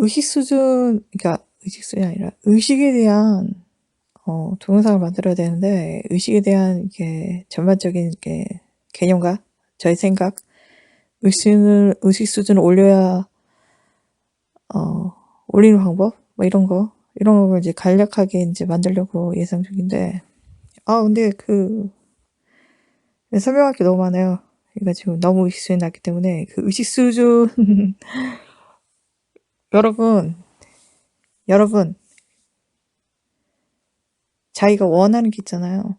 의식 수준, 그러니까 의식 수준이 아니라 의식에 대한 동영상을 만들어야 되는데, 의식에 대한 이게 전반적인 이게 개념과 저의 생각, 의식 수준을 올려야 올리는 방법, 뭐 이런 거 이제 간략하게 이제 만들려고 예상 중인데, 근데 설명할 게 너무 많아요. 그러니까 지금 너무 의식 수준이 낮기 때문에 그 의식 수준 여러분 자기가 원하는 게 있잖아요.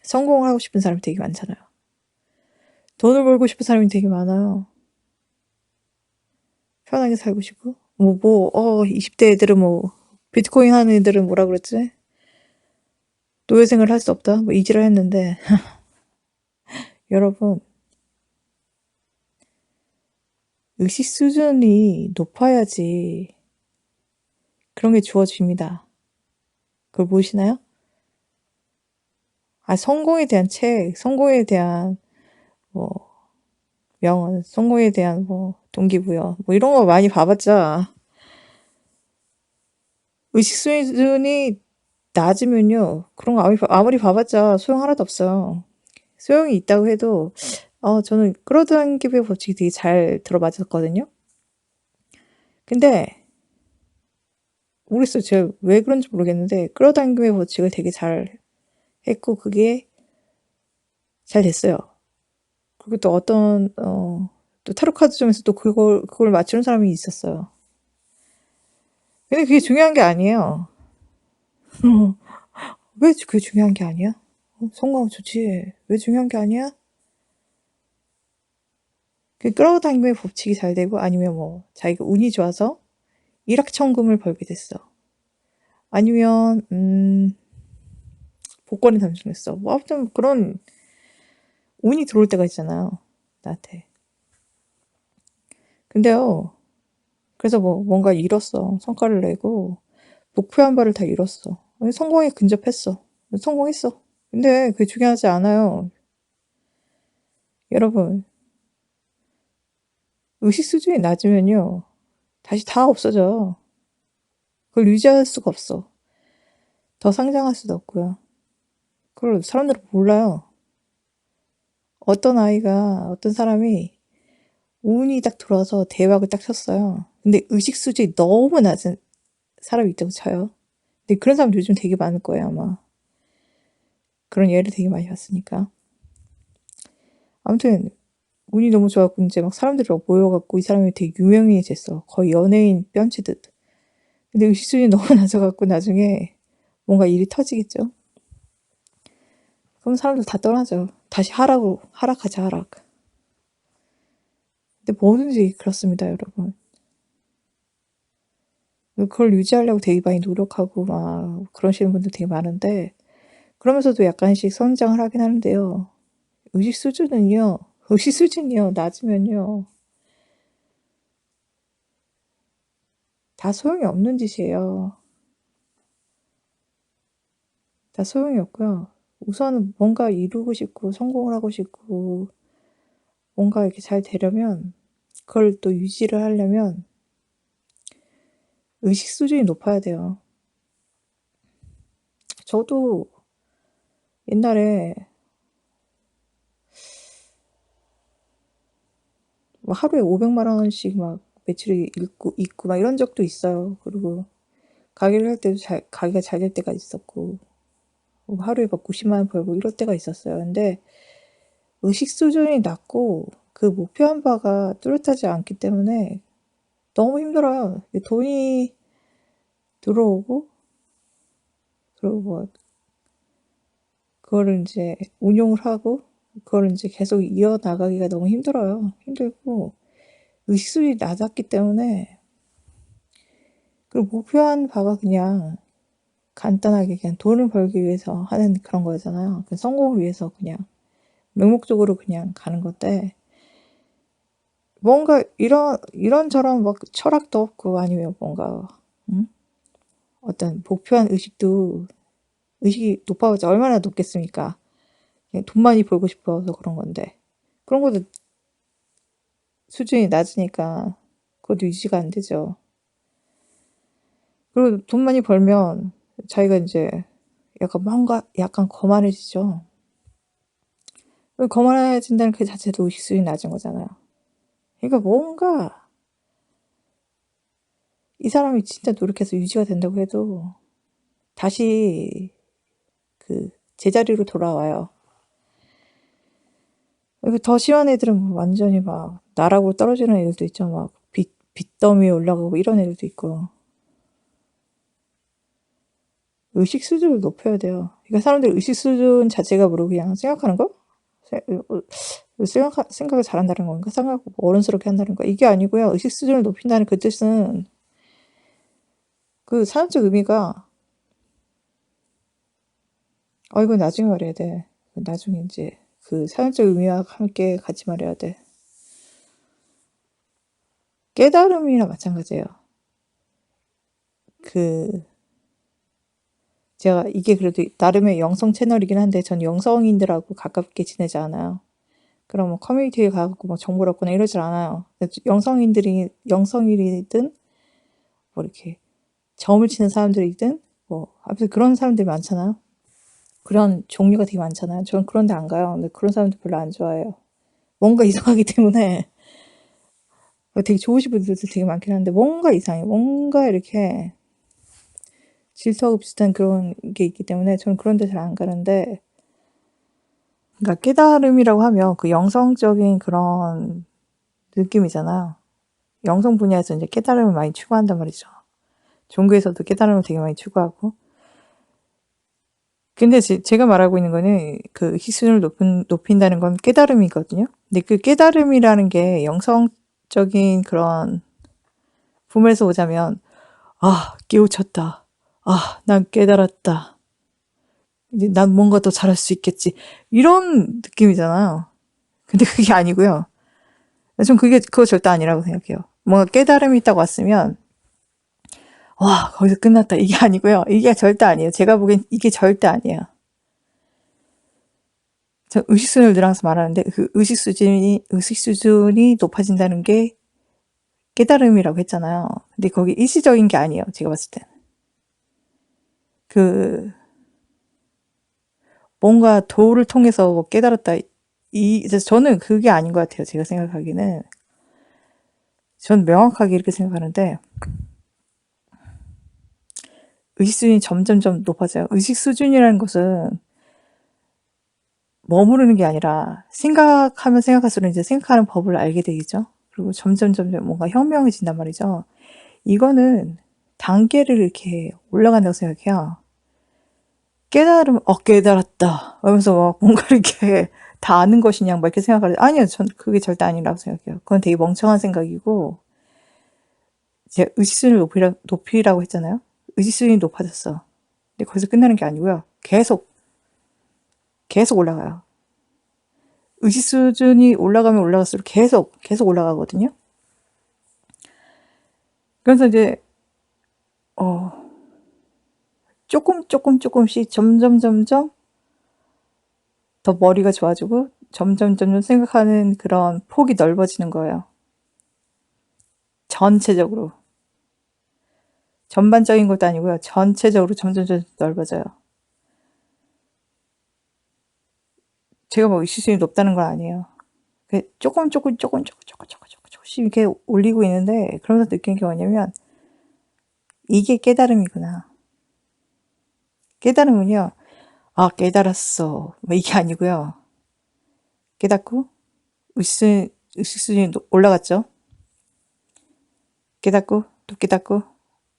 성공을 하고 싶은 사람이 되게 많잖아요. 돈을 벌고 싶은 사람이 되게 많아요. 편하게 살고 싶고 20대 애들은 비트코인 하는 애들은 뭐라 그랬지? 노예생을 할 수 없다? 이지랄 했는데 여러분, 의식 수준이 높아야지 그런 게 주어집니다. 그걸 보시나요? 성공에 대한 책, 성공에 대한 명언, 성공에 대한 동기부여 이런 거 많이 봐봤자 의식 수준이 낮으면요, 그런 거 아무리 봐봤자 소용 하나도 없어요. 소용이 있다고 해도 저는 끌어당김의 법칙이 되게 잘 들어맞았거든요. 근데 모르겠어요. 제가 왜 그런지 모르겠는데 끌어당김의 법칙을 되게 잘 했고 그게 잘 됐어요. 그리고 또 어떤 또 타로 카드 중에서 또 그걸 맞추는 사람이 있었어요. 근데 그게 중요한 게 아니에요. 왜 그게 중요한 게 아니야? 성공하면 좋지. 왜 중요한 게 아니야? 그 끌어당김의 법칙이 잘 되고 아니면 자기가 운이 좋아서 일확천금을 벌게 됐어. 아니면 복권이 당첨했어. 아무튼 그런 운이 들어올 때가 있잖아요. 나한테. 근데요. 그래서 뭔가 이뤘어. 성과를 내고 목표한 바를 다 이뤘어. 성공에 근접했어. 성공했어. 근데 그게 중요하지 않아요. 여러분, 의식 수준이 낮으면요, 다시 다 없어져. 그걸 유지할 수가 없어. 더 상장할 수도 없고요. 그걸 사람들은 몰라요. 어떤 사람이 운이 딱 들어와서 대박을 딱 쳤어요. 근데 의식 수준이 너무 낮은 사람이 있다고 쳐요. 근데 그런 사람 요즘 되게 많을 거예요, 아마. 그런 예를 되게 많이 봤으니까. 아무튼 운이 너무 좋았고 이제 막 사람들이 막 모여갖고 이 사람이 되게 유명해졌어. 거의 연예인 뺨치듯. 근데 의식 수준이 너무 낮아갖고 나중에 뭔가 일이 터지겠죠. 그럼 사람들 다 떠나죠. 다시 하락하자, 하락. 근데 뭐든지 그렇습니다, 여러분. 그걸 유지하려고 되게 많이 노력하고 막 그러시는 분들 되게 많은데, 그러면서도 약간씩 성장을 하긴 하는데요. 의식 수준이요 낮으면요, 다 소용이 없는 짓이에요. 다 소용이 없고요. 우선은 뭔가 이루고 싶고 성공을 하고 싶고 뭔가 이렇게 잘 되려면, 그걸 또 유지를 하려면 의식 수준이 높아야 돼요. 저도 옛날에 하루에 500만 원씩 막 매출이 있고 막 이런 적도 있어요. 그리고 가게를 할 때도 가게가 잘 될 때가 있었고, 하루에 막 90만 원 벌고 이럴 때가 있었어요. 근데 의식 수준이 낮고 그 목표한 바가 뚜렷하지 않기 때문에 너무 힘들어요. 돈이 들어오고, 그리고 그거를 이제 운용을 하고, 그거를 이제 계속 이어나가기가 너무 힘들어요. 힘들고, 의식 수준이 낮았기 때문에, 그리고 목표한 바가 그냥 간단하게 그냥 돈을 벌기 위해서 하는 그런 거잖아요. 성공을 위해서 그냥 맹목적으로 그냥 가는 건데, 뭔가 이런저런 막 철학도 없고 아니면 뭔가 어떤 목표한 의식이 높아봤자 얼마나 높겠습니까? 그냥 돈 많이 벌고 싶어서 그런 건데, 그런 것도 수준이 낮으니까 그것도 유지가 안 되죠. 그리고 돈 많이 벌면 자기가 이제 약간 뭔가 약간 거만해지죠. 거만해진다는 그 자체도 의식 수준이 낮은 거잖아요. 그러니까 뭔가 이 사람이 진짜 노력해서 유지가 된다고 해도 다시 그 제자리로 돌아와요. 더 심한 애들은 뭐 완전히 막 나락으로 떨어지는 애들도 있죠. 막 빚더미에 올라가고 이런 애들도 있고. 의식 수준을 높여야 돼요. 그러니까 사람들이 의식 수준 자체가 뭐로 그냥 생각하는 거? 생각을 잘한다는 건가? 생각하고 어른스럽게 한다는 거? 이게 아니고요. 의식 수준을 높인다는 그 뜻은 그 사전적 의미가 이거 나중에 말해야 돼. 나중에 이제 그 사전적 의미와 함께 같이 말해야 돼. 깨달음이나 마찬가지예요. 제가 이게 그래도 나름의 영성 채널이긴 한데 전 영성인들하고 가깝게 지내지 않아요. 그럼 뭐 커뮤니티에 가고 막 정보를 얻거나 이러질 않아요. 영성인이든 뭐 이렇게 점을 치는 사람들이든 뭐 아무튼 그런 사람들이 많잖아요. 그런 종류가 되게 많잖아요. 저는 그런 데 안 가요. 근데 그런 사람들 별로 안 좋아해요. 뭔가 이상하기 때문에 되게 좋으신 분들도 되게 많긴 한데 뭔가 이상해. 뭔가 이렇게 질서하고 비슷한 그런 게 있기 때문에 저는 그런 데 잘 안 가는데 그러니까 깨달음이라고 하면 그 영성적인 그런 느낌이잖아요. 영성 분야에서 이제 깨달음을 많이 추구한단 말이죠. 종교에서도 깨달음을 되게 많이 추구하고. 근데 제가 말하고 있는 거는 그 희순을 높인다는 건 깨달음이거든요. 근데 그 깨달음이라는 게 영성적인 그런 부분에서 오자면, 깨우쳤다. 난 깨달았다. 이제 난 뭔가 더 잘할 수 있겠지. 이런 느낌이잖아요. 근데 그게 아니고요. 전 그거 절대 아니라고 생각해요. 뭔가 깨달음이 있다고 왔으면, 거기서 끝났다. 이게 아니고요. 이게 절대 아니에요. 제가 보기엔 이게 절대 아니에요. 저 의식 수준을 늘 항상 말하는데, 그 의식 수준이 높아진다는 게 깨달음이라고 했잖아요. 근데 거기 일시적인 게 아니에요. 제가 봤을 땐. 뭔가 도를 통해서 뭐 깨달았다. 저는 그게 아닌 것 같아요. 제가 생각하기는. 전 명확하게 이렇게 생각하는데, 의식 수준이 점점점 높아져요. 의식 수준이라는 것은 머무르는 게 아니라 생각하면 생각할수록 이제 생각하는 법을 알게 되겠죠. 그리고 점점 뭔가 현명해진단 말이죠. 이거는 단계를 이렇게 올라간다고 생각해요. 깨달으면 깨달았다 하면서 막 뭔가 이렇게 다 아는 것이냐 막 이렇게 생각하는데 아니요. 전 그게 절대 아니라고 생각해요. 그건 되게 멍청한 생각이고 제가 의식수준을 높이라고 했잖아요. 의식수준이 높아졌어. 근데 거기서 끝나는 게 아니고요. 계속 올라가요. 의식 수준이 올라가면 올라갈수록 계속 올라가거든요. 그래서 이제 조금씩 점점 더 머리가 좋아지고 점점 생각하는 그런 폭이 넓어지는 거예요. 전체적으로. 전반적인 것도 아니고요. 전체적으로 점점 넓어져요. 제가 뭐 의식 수준이 높다는 건 아니에요. 조금씩 이렇게 올리고 있는데 그러면서 느낀 게 뭐냐면 이게 깨달음이구나. 깨달음은요. 깨달았어. 뭐 이게 아니고요. 깨닫고 의식 수준이 올라갔죠. 깨닫고 또 깨닫고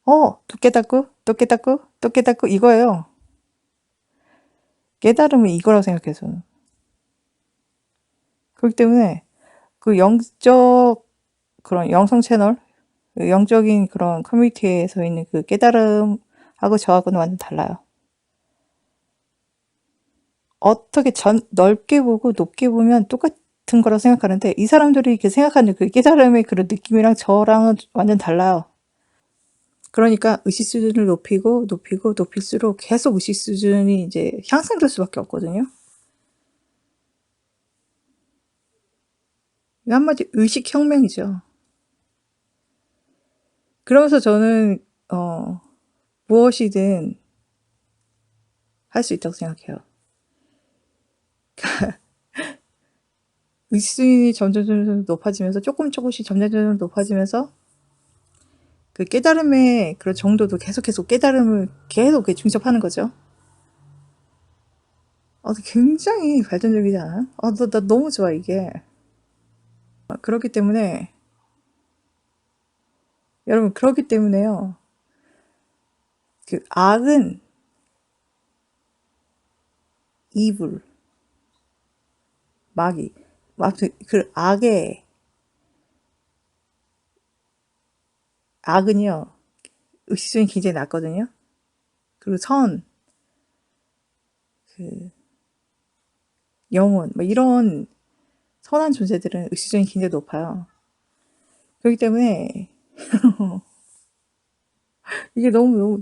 또 깨닫고 또 깨닫고 또 깨닫고 이거예요. 깨달음은 이거라고 생각해요. 저는. 그렇기 때문에 그 영적 그런 영성 채널 영적인 그런 커뮤니티에서 있는 그 깨달음하고 저하고는 완전 달라요. 어떻게 넓게 보고 높게 보면 똑같은 거라고 생각하는데 이 사람들이 이렇게 생각하는 그 깨달음의 그런 느낌이랑 저랑은 완전 달라요. 그러니까 의식 수준을 높이고 높일수록 계속 의식 수준이 이제 향상될 수밖에 없거든요. 한마디 의식 혁명이죠. 그러면서 저는 무엇이든 할 수 있다고 생각해요. 의식주의 점점 높아지면서 조금씩 점점 높아지면서 그 깨달음의 그런 정도도 계속 깨달음을 계속 중첩하는 거죠. 굉장히 발전적이지 않아? 나 너무 좋아 이게. 그렇기 때문에 여러분, 그렇기 때문에요. 그 악은 이불, 마귀. 아무튼 그 악은요, 의식주의 굉장히 낮거든요. 그리고 그 영혼, 뭐 이런 선한 존재들은 의식주의 굉장히 높아요. 그렇기 때문에 이게 너무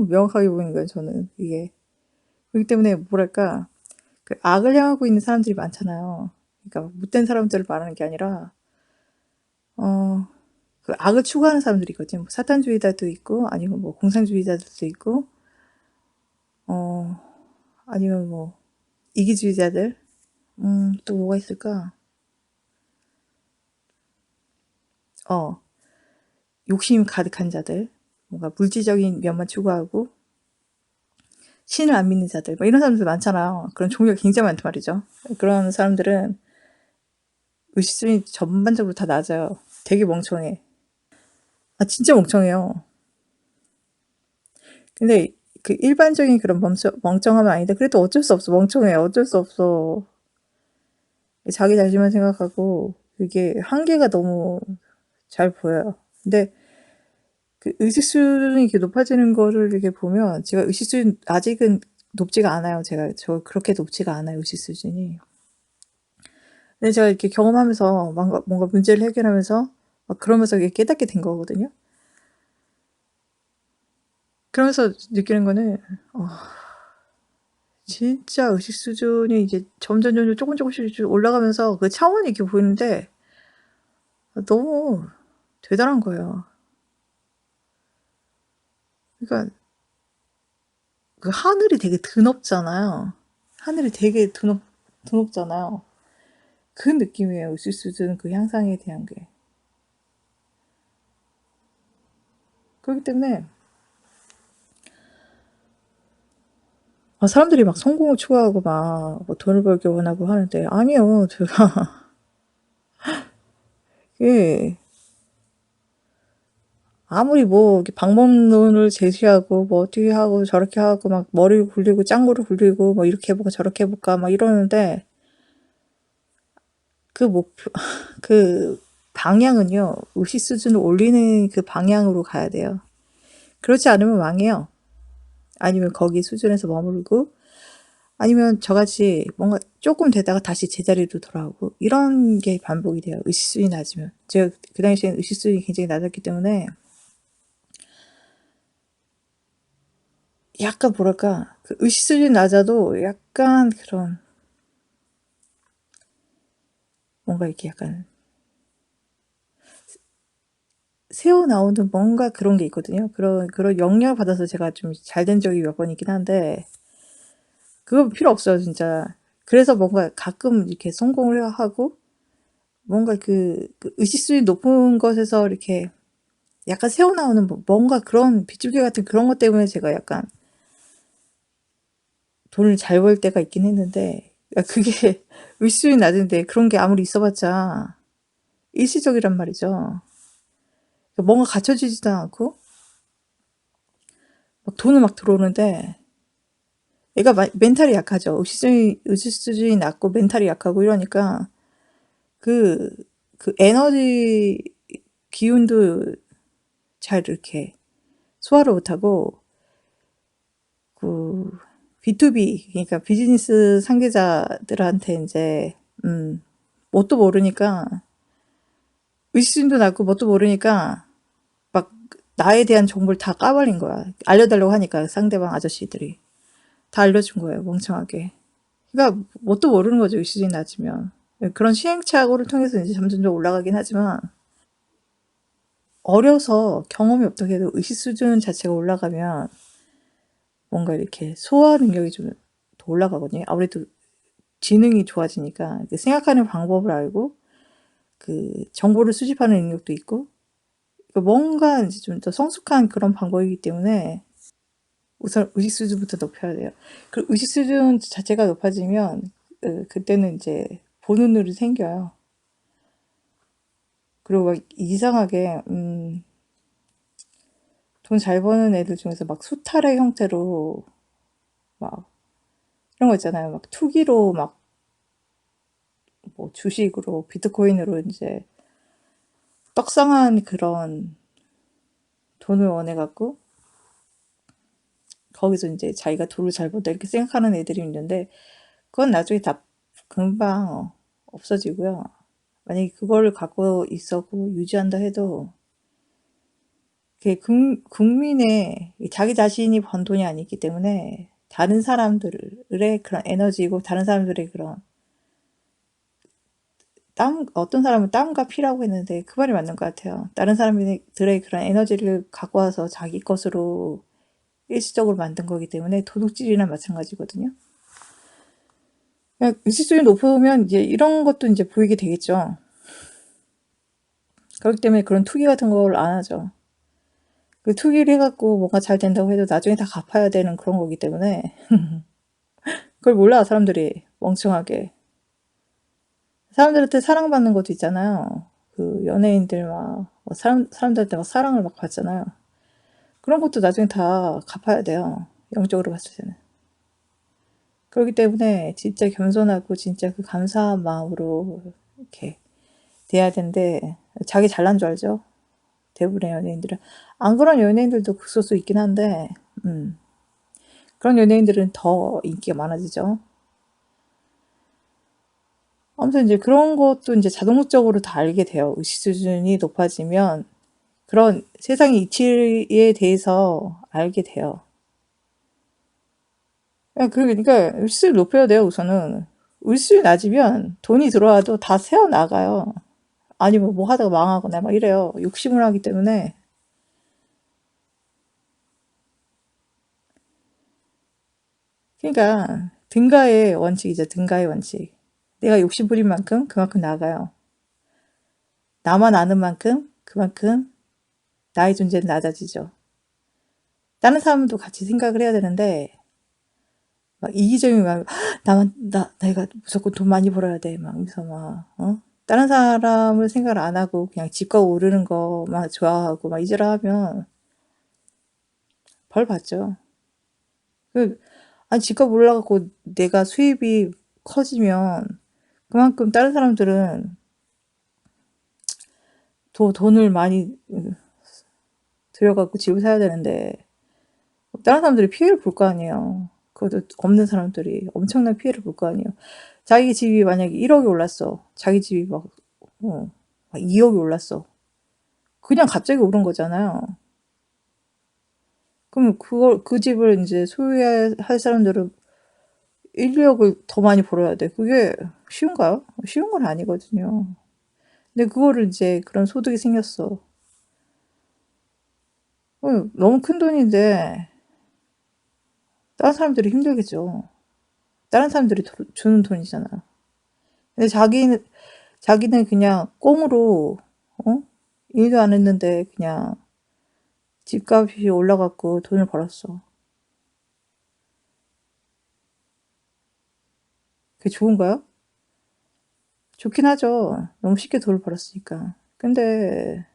명확하게 보이는 거예요, 저는. 이게. 그렇기 때문에 뭐랄까, 그 악을 향하고 있는 사람들이 많잖아요. 그러니까 못된 사람들을 말하는 게 아니라, 그 악을 추구하는 사람들이 있거든요. 뭐 사탄주의자도 있고, 아니면 뭐 공산주의자들도 있고, 아니면 뭐 이기주의자들. 또 뭐가 있을까? 욕심 가득한 자들. 뭔가 물질적인 면만 추구하고, 신을 안 믿는 자들. 뭐 이런 사람들 많잖아요. 그런 종류가 굉장히 많단 말이죠. 그런 사람들은 의식주의 전반적으로 다 낮아요. 되게 멍청해. 진짜 멍청해요. 근데 그 일반적인 그런 멍청함은 아닌데 그래도 어쩔 수 없어. 멍청해. 어쩔 수 없어. 자기 자신만 생각하고 그게 한계가 너무 잘 보여요. 근데 그 의식 수준이 이렇게 높아지는 거를 이렇게 보면 제가 의식 수준 아직은 높지가 않아요. 저 그렇게 높지가 않아요. 의식 수준이. 근데 제가 이렇게 경험하면서 뭔가 문제를 해결하면서 막 그러면서 이게 깨닫게 된 거거든요. 그러면서 느끼는 거는 진짜 의식 수준이 이제 점점 조금씩 올라가면서 그 차원이 이렇게 보이는데 너무 대단한 거예요. 그러니까 그 하늘이 되게 드높잖아요. 하늘이 되게 드높잖아요. 그 느낌이에요. 의식 수준 그 향상에 대한 게. 그렇기 때문에 사람들이 막 성공을 추구하고 막뭐 돈을 벌기 원하고 하는데 아니요. 제가 예. 아무리 뭐 방법론을 제시하고 뭐 어떻게 하고 저렇게 하고 막 머리를 굴리고 짱구를 굴리고 뭐 이렇게 해볼까 저렇게 해볼까 막 이러는데 그 목표 그 방향은요 의식 수준을 올리는 그 방향으로 가야 돼요. 그렇지 않으면 망해요. 아니면 거기 수준에서 머물고 아니면 저같이 뭔가 조금 되다가 다시 제자리로 돌아오고 이런 게 반복이 돼요. 의식 수준이 낮으면. 제가 그 당시에는 의식 수준이 굉장히 낮았기 때문에 약간 뭐랄까 그 의식 수준이 낮아도 약간 그런 뭔가 이렇게 약간 새어 나오는 뭔가 그런 게 있거든요. 그런 영향을 받아서 제가 좀 잘 된 적이 몇 번 있긴 한데 그거 필요 없어요, 진짜. 그래서 뭔가 가끔 이렇게 성공을 하고 뭔가 그 의식 수준이 높은 것에서 이렇게 약간 새어 나오는 뭔가 그런 빗줄기 같은 그런 것 때문에 제가 약간 돈을 잘 벌 때가 있긴 했는데 그게 의식 수준이 낮은데 그런 게 아무리 있어봤자 일시적이란 말이죠. 뭔가 갖춰지지도 않고 막 돈은 막 들어오는데 얘가 멘탈이 약하죠. 의식 수준이 낮고 멘탈이 약하고 이러니까 그, 그 에너지 기운도 잘 이렇게 소화를 못하고 그 B2B 그러니까 비즈니스 상계자들한테 이제 뭣도 모르니까 의식 수준도 낮고 뭣도 모르니까 막 나에 대한 정보를 다 까발린 거야. 알려달라고 하니까 상대방 아저씨들이 다 알려준 거예요. 멍청하게. 그러니까 뭣도 모르는 거죠. 의식이 낮으면. 그런 시행착오를 통해서 이제 점점 올라가긴 하지만 어려서 경험이 없다고 해도 의식 수준 자체가 올라가면 뭔가 이렇게 소화 능력이 좀 더 올라가거든요. 아무래도 지능이 좋아지니까 생각하는 방법을 알고 정보를 수집하는 능력도 있고 뭔가 이제 좀 더 성숙한 그런 방법이기 때문에 우선 의식 수준부터 높여야 돼요. 그 의식 수준 자체가 높아지면 그때는 이제 보는 눈이 생겨요. 그리고 막 이상하게 돈 잘 버는 애들 중에서 막 수탈의 형태로 막 이런 거 있잖아요. 막 투기로 막 뭐 주식으로 비트코인으로 이제 떡상한 그런 돈을 원해갖고 거기서 이제 자기가 돈을 잘 번다 이렇게 생각하는 애들이 있는데 그건 나중에 다 금방 없어지고요. 만약에 그거를 갖고 있었고 유지한다 해도 그게 국민의 자기 자신이 번 돈이 아니기 때문에 다른 사람들의 그런 에너지고 다른 사람들의 그런 어떤 사람은 땀과 피라고 했는데 그 말이 맞는 것 같아요. 다른 사람들의 그런 에너지를 갖고 와서 자기 것으로 일시적으로 만든 거기 때문에 도둑질이나 마찬가지거든요. 의식수준이 높으면 이제 이런 것도 이제 보이게 되겠죠. 그렇기 때문에 그런 투기 같은 걸 안 하죠. 그 투기를 해갖고 뭔가 잘 된다고 해도 나중에 다 갚아야 되는 그런 거기 때문에 그걸 몰라 사람들이 멍청하게. 사람들한테 사랑받는 것도 있잖아요. 연예인들 막 사람들한테 막 사랑을 막 받잖아요. 그런 것도 나중에 다 갚아야 돼요. 영적으로 봤을 때는. 그렇기 때문에 진짜 겸손하고 진짜 그 감사한 마음으로 이렇게 돼야 되는데 자기 잘난 줄 알죠? 대부분의 연예인들은. 안 그런 연예인들도 극소수 있긴 한데 그런 연예인들은 더 인기가 많아지죠. 아무튼 이제 그런 것도 이제 자동적으로 다 알게 돼요. 의식 수준이 높아지면 그런 세상의 이치에 대해서 알게 돼요. 그러니까 의식을 높여야 돼요. 우선은 의식이 낮으면 돈이 들어와도 다 새어 나가요. 아니면 뭐 하다가 망하거나 막 이래요. 욕심을 하기 때문에. 그러니까 등가의 원칙이죠. 등가의 원칙. 내가 욕심 부린 만큼 그만큼 나가요. 나만 아는 만큼 그만큼 나의 존재는 낮아지죠. 다른 사람도 같이 생각을 해야 되는데 막 이기적인 막 내가 무조건 돈 많이 벌어야 돼. 막 이러면서 다른 사람을 생각을 안 하고 그냥 집값 오르는 거만 좋아하고 막 이질하면 벌 받죠. 아니 집값 올라가고 내가 수입이 커지면 그만큼 다른 사람들은 돈을 많이 들여갖고 집을 사야 되는데 다른 사람들이 피해를 볼 거 아니에요. 그것도 없는 사람들이 엄청난 피해를 볼 거 아니에요. 자기 집이 만약에 1억이 올랐어. 자기 집이 막 2억이 올랐어. 그냥 갑자기 오른 거잖아요. 그럼 그 집을 이제 소유할 사람들은 1, 2억을 더 많이 벌어야 돼. 그게 쉬운가요? 쉬운 건 아니거든요. 근데 그거를 이제 그런 소득이 생겼어. 너무 큰 돈인데 다른 사람들이 힘들겠죠. 다른 사람들이 주는 돈이잖아. 근데 자기는 그냥 꽁으로 일도 안 했는데 그냥 집값이 올라갔고 돈을 벌었어. 그게 좋은가요? 좋긴 하죠. 너무 쉽게 돈을 벌었으니까. 근데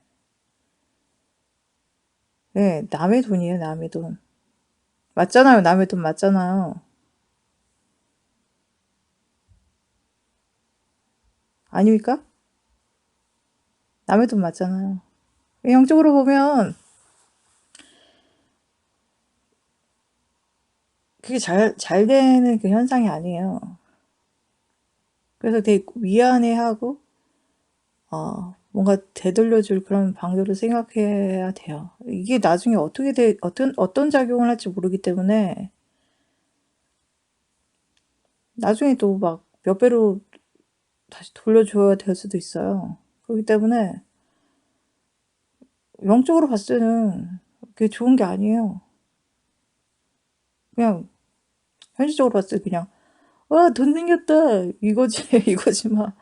네, 남의 돈이에요. 남의 돈. 맞잖아요. 남의 돈 맞잖아요. 아닙니까? 남의 돈 맞잖아요. 영적으로 보면 그게 잘 되는 그 현상이 아니에요. 그래서 되게 위안해하고 뭔가 되돌려줄 그런 방도를 생각해야 돼요. 이게 나중에 어떤 작용을 할지 모르기 때문에 나중에 또 막 몇 배로 다시 돌려줘야 될 수도 있어요. 그렇기 때문에 영적으로 봤을 때는 그게 좋은 게 아니에요. 그냥 현실적으로 봤을 때 그냥 돈 생겼다 이거지 이거지만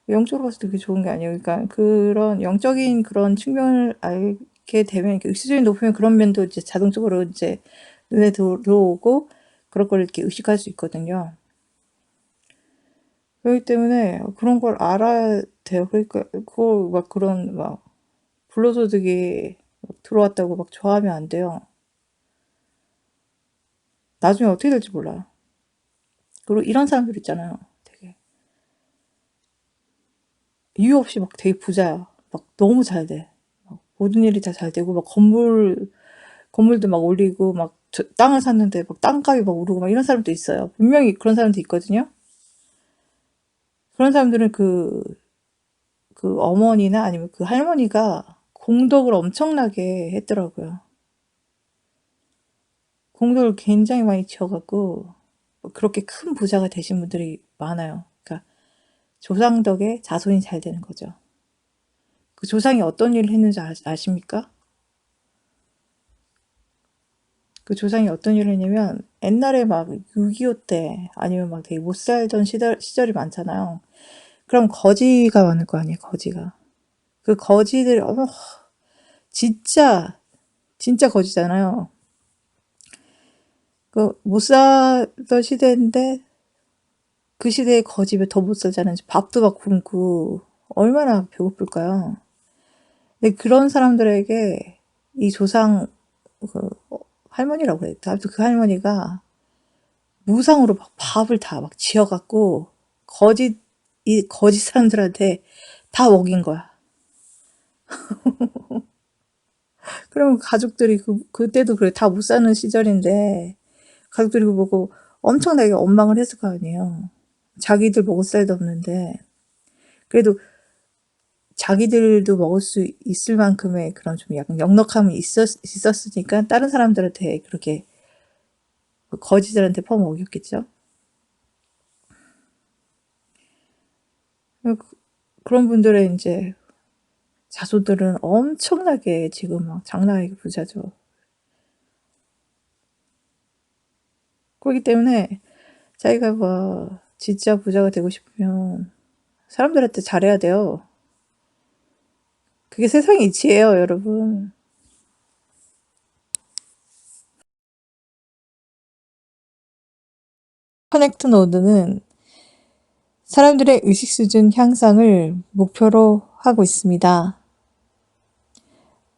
영적으로 봤을 때 그게 좋은 게 아니에요. 그러니까 그런 영적인 그런 측면을 알게 되면 이렇게 의식적인 높으면 그런 면도 이제 자동적으로 이제 눈에 들어오고 그럴 걸 이렇게 의식할 수 있거든요. 그렇기 때문에 그런 걸 알아야 돼요. 그러니까 그거 막 그런 막 불로소득이 들어왔다고 막 좋아하면 안 돼요. 나중에 어떻게 될지 몰라요. 그리고 이런 사람들 있잖아요. 되게 이유 없이 막 되게 부자야. 막 너무 잘 돼. 막 모든 일이 다 잘 되고 막 건물도 막 올리고 막 땅을 샀는데 막 땅값이 막 오르고 막 이런 사람도 있어요. 분명히 그런 사람도 있거든요. 그런 사람들은 그 어머니나 아니면 그 할머니가 공덕을 엄청나게 했더라고요. 공덕을 굉장히 많이 지어갖고 그렇게 큰 부자가 되신 분들이 많아요. 그러니까 조상 덕에 자손이 잘 되는 거죠. 그 조상이 어떤 일을 했는지 아십니까? 그 조상이 어떤 일을 했냐면 옛날에 막 6.25 때 아니면 막 되게 못 살던 시절이 많잖아요. 그럼 거지가 많을 거 아니에요, 거지가. 그 거지들, 진짜 거지잖아요. 그 못 살던 시대인데 그 시대에 거지면 더 못 살잖아요. 밥도 막 굶고 얼마나 배고플까요? 근데 그런 사람들에게 이 조상 그 할머니라고 그래요. 아무튼 그 할머니가 무상으로 막 밥을 다 막 지어갖고 이 거지 사람들한테 다 먹인 거야. 그러면 가족들이 그때도 그래 다 못 사는 시절인데 가족들이 그거 보고 엄청나게 원망을 했을 거 아니에요. 자기들 먹을 살도 없는데 그래도 자기들도 먹을 수 있을 만큼의 그런 좀 약간 넉넉함이 있었으니까 다른 사람들한테 그렇게 거지들한테 퍼먹였겠죠. 그런 분들의 이제 자손들은 엄청나게 지금 막 장난 아니게 부자죠. 그렇기 때문에 자기가 뭐 진짜 부자가 되고 싶으면 사람들한테 잘해야 돼요. 그게 세상의 이치예요, 여러분. 커넥트 노드는 사람들의 의식 수준 향상을 목표로 하고 있습니다.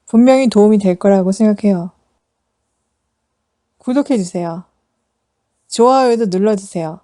분명히 도움이 될 거라고 생각해요. 구독해주세요. 좋아요도 눌러주세요.